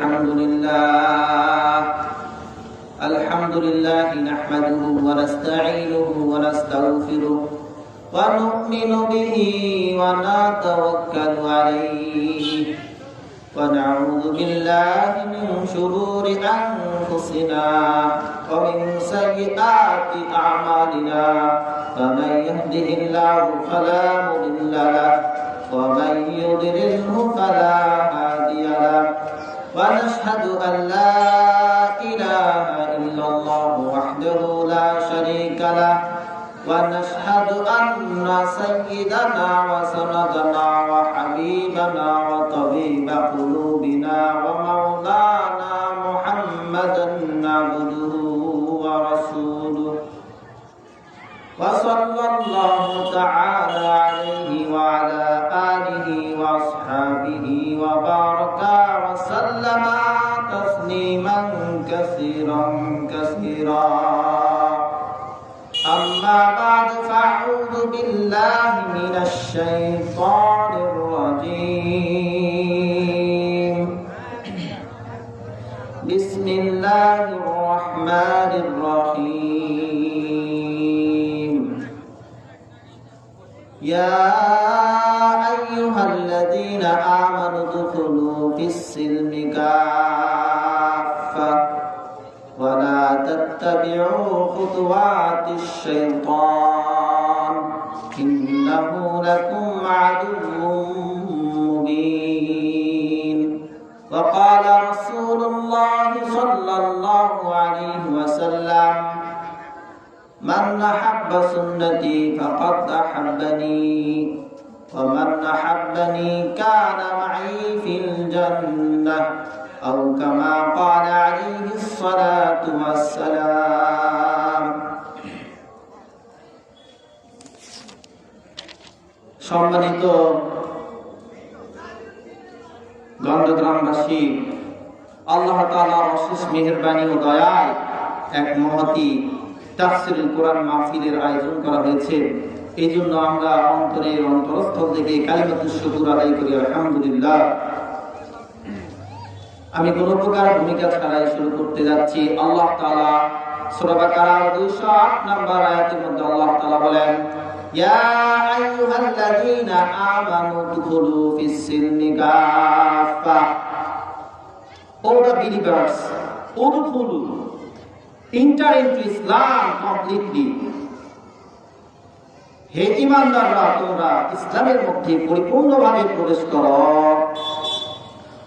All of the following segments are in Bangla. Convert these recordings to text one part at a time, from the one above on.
الحمد لله نحمده ونستعينه ونستغفره ونؤمن به ونتوكل عليه ونعوذ بالله من شرور أنفسنا ومن سيئات أعمالنا فمن يهده الله فلا مضل له ومن يضلله فلا هادي له ونشهد أن لا إله إلا الله وحده لا شريك له ونشهد أن سيدنا وسندنا وحبيبنا وطبيب قلوبنا ومولانا محمدا عبده ورسوله وصلى الله تعالى عليه وعلى آله وأصحابه وبارك وسلم تسليما كثيرا كثيرا أما بعد فأعوذ بالله من الشيطان الرجيم بسم الله الرحمن الرحيم يا أيها الذين آمنوا ادخلوا في السلم كافة ولا تتبعوا خطوات الشيطان إنه لكم عدو مبين وقال رسول الله صلى الله عليه وسلم من أحب سنتي فقد أحبني ومن أحبني كان معي في الجنة أو كما قال عليه الصلاة والسلام সম্মানিত গন্ধগ্রামবাসী, আল্লাহ তাআলার অশেষ মেহেরবানি ও দয়ায় এক মহতী তাফসীরুল কোরআন মাহফিলের আয়োজন করা হয়েছে। এই জন্য আমরা অন্তরের অন্তরস্থল থেকে কালিমাতুশ শুকর আদায় করি আলহামদুলিল্লাহ। আমি কোন প্রকার ভূমিকা ছাড়াই শুরু করতে যাচ্ছি। আল্লাহ তাআলা সূরা বাকারার 208 নম্বর আয়াতের মধ্যে আল্লাহ তাআলা বলেন, ইয়া আইয়ুহাল্লাযীনা আমানু দুখুলু ফিস সিলমি কাফা। ও দ্য বিলিভার্স, উদখুলু, এন্টার ইনটু ইসলাম কমপ্লিটলি। হে ঈমানদাররা, তোমরা ইসলামের মধ্যে পরিপূর্ণভাবে প্রবেশ করো।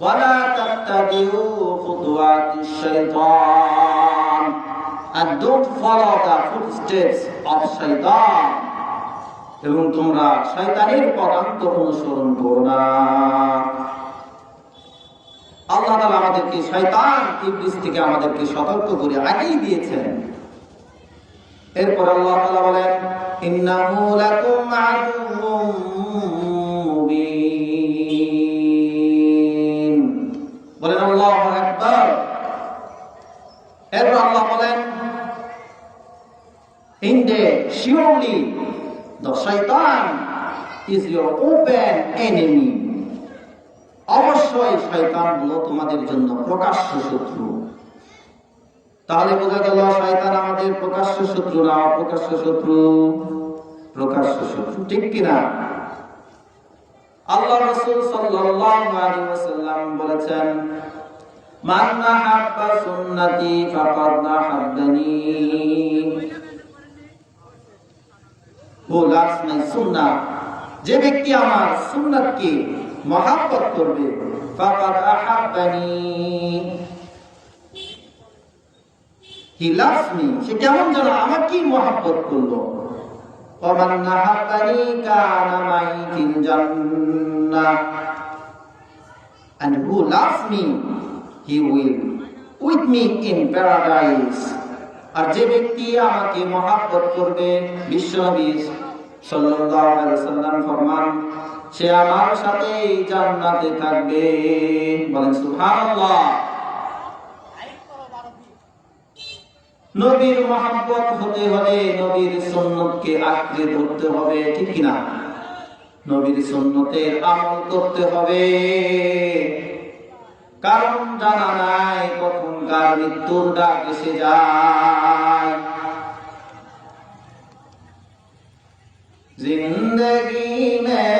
ولا تتبعوا خطوات الشيطان and don't follow the footsteps of shaitan এবং তোমরা শয়তানের পদাঙ্ক অনুসরণ করো না। আল্লাহ তাআলা আমাদেরকে শয়তান ইবলিস থেকে আমাদেরকে সতর্ক করে আগেই দিয়েছেন। এরপর আল্লাহ তাআলা বলেন, ইন্নাহু লাকুম আদুউম মুবিন। বলেন আল্লাহু আকবার। এরপর আল্লাহ বলেন, indeed surely the shaitan is your open enemy. অবশ্যই শয়তান হলো তোমাদের জন্য প্রকাশ্য শত্রু। তাহলে বোঝা গেল শয়তান আমাদের প্রকাশ্য শত্রু না অপ্রকাশ্য শত্রু? প্রকাশ্য শত্রু, ঠিক কিনা? আল্লাহ রাসূল সাল্লাল্লাহু আলাইহি ওয়াসাল্লাম বলেছেন, মান আহাব্বা সুন্নতি ফাকাদ আহাব্বানি। Who loves my sunnah, যে ব্যক্তি আমার সুন্নাতকে মহব্বত করবে, ফাকাদ আহাব্বানি, he loves me, সে কেমন যেন আমাকেই মহব্বত করলো। ওয়া মান আহাব্বানি কানা মাই feel Jannah, and who loves me he will with me in paradise. আর যে ব্যক্তি আমাকে মহব্বত করবে, বিশ্বনবী সাল্লাল্লাহু আলাইহি ওয়াসাল্লাম ফরমান, সে আমার সাথে জান্নাতে থাকবে। বলেন সুবহানাল্লাহ। নবীর মহব্বত হতে হলে নবীর সুন্নতকে আঁকড়ে ধরতে হবে, ঠিক কিনা? নবীর সুন্নতের আমল করতে হবে। কারণ জানা নাই কখন কার মৃত্যুর ডাক এসে যায়। जिंदगी में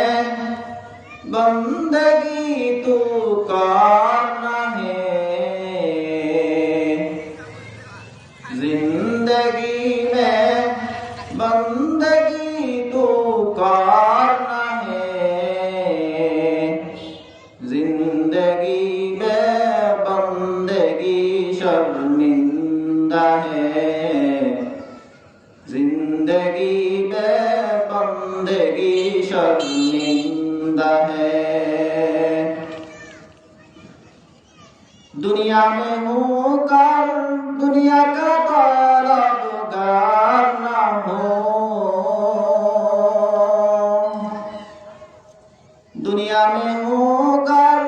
बंदगी तू करना है, जिंदगी में बंदगी तू करना है, जिंदगी में बंदगी शर्मिंदा है, जिंदगी में बंदगी शर्मिंदा है। दुनिया में हूँ कर दुनिया का तलबगार ना हो, दुनिया में हूँ कर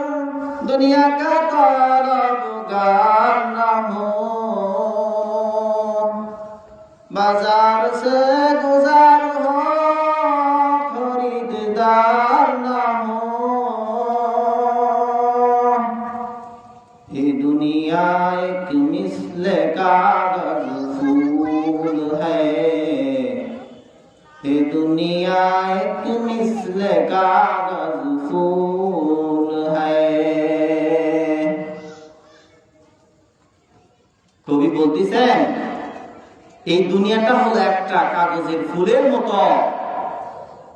दुनिया का तलबगार ना हो, बाजार से गुजार हो खरीदार ना हो। ये दुनिया एक मिस्ले कागज फूल है, ये दुनिया एक मिस्ले कागज फूल है। कवि বলতেছেন এই দুনিয়াটা হলো একটা কাগজের ফুলের মতো।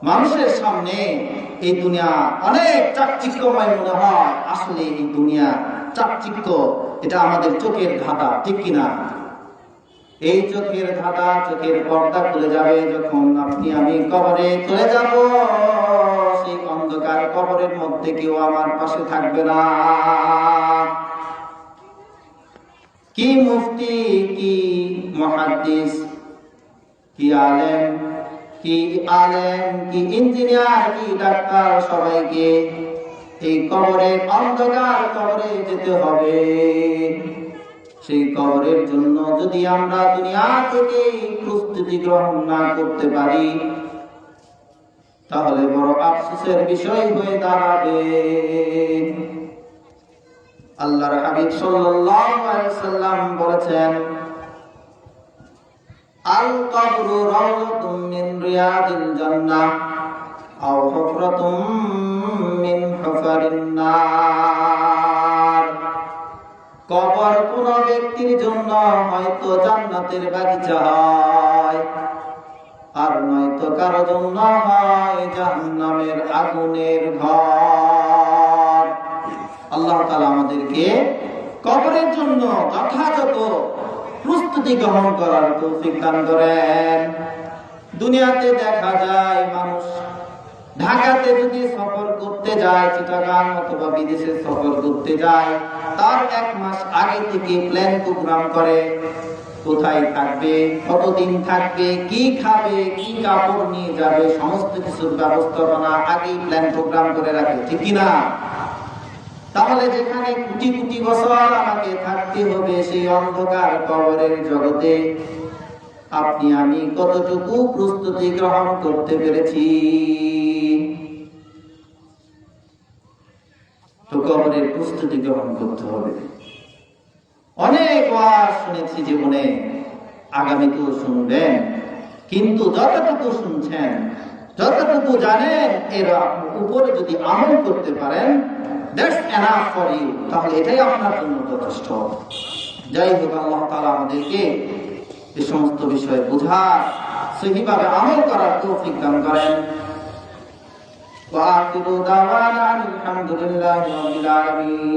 মানুষের সামনে এই দুনিয়া অনেক চাকচিক্যময় মনে হয়, আসলে এই দুনিয়া চাকচিক্য এটা আমাদের চোখের ধাঁধা, ঠিক কিনা? এই চোখের ধাঁধা, চোখের পর্দা খুলে যাবে যখন আপনি আমি কবরে চলে যাব। সেই অন্ধকার কবরের মধ্যে কেউ আমার পাশে থাকবে না। কি মুফতি, কি মুহাদ্দিস, কি আলেম, কি ইঞ্জিনিয়ার, কি ডাক্তার, সবাইকে এই কবরের অন্ধকার কবরে যেতে হবে। সেই কবরের জন্য যদি আমরা দুনিয়া থেকে প্রস্তুতি গ্রহণ না করতে পারি তাহলে বড় আফসোসের বিষয় হয়ে দাঁড়াবে। আল্লাহর হাবিব সাল্লাল্লাহু আলাইহি সাল্লাম বলেছেন, আল কবরু রাওযাতুম মিন রিয়াদিল জান্নাহ আও হুফরাতুম মিন হুফারিন নার। কবর কোন ব্যক্তির জন্য হয়তো জান্নাতের বাগিচা হয়, আর নয়তো কারো জন্য হয় জাহান্নামের আগুনের ঘর। আল্লাহ তাআলা আমাদেরকে কবরের জন্য যথাযথ প্রস্তুতি গ্রহণ করার তৌফিক দান করেন। দুনিয়াতে দেখা যায় মানুষ ঢাকাতে যদি সফর করতে যায়, চিটাগাং অথবা বিদেশে সফর করতে যায়, তার 1 মাস আগে থেকে প্ল্যান প্রোগ্রাম করে কোথায় থাকবে, কতদিন থাকবে, কি খাবে, কি কাপড় নিয়ে যাবে, সমস্ত কিছুর ব্যবস্থাপনা আগেই প্ল্যান প্রোগ্রাম করে রাখে, ঠিক কিনা? তাহলে যেখানে কোটি কোটি বছর আমাকে থাকতে হবে সেই অন্ধকার কবরের জগতে আপনি আমি কতটুকু প্রস্তুতি গ্রহণ করতে পেরেছি? তো কবরের প্রস্তুতি গ্রহণ করতে হবে। অনেক ওয়াজ শুনেছি জীবনে, আগামীতেও শুনবেন, কিন্তু যতটুকু শুনছেন, যতটুকু জানেন, এর উপরে যদি আমল করতে পারেন, that's enough for you, তাহলে এটাই আপনার জন্য যথেষ্ট। যাই হোক, আল্লাহ তাআলা আমাদেরকে এই সমস্ত বিষয় বোঝার, সহিভাবে আমল করার তৌফিক দান করেন। ওয়া আখিরু দাওয়ানা আলহামদুলিল্লাহি রাব্বিল আলামিন।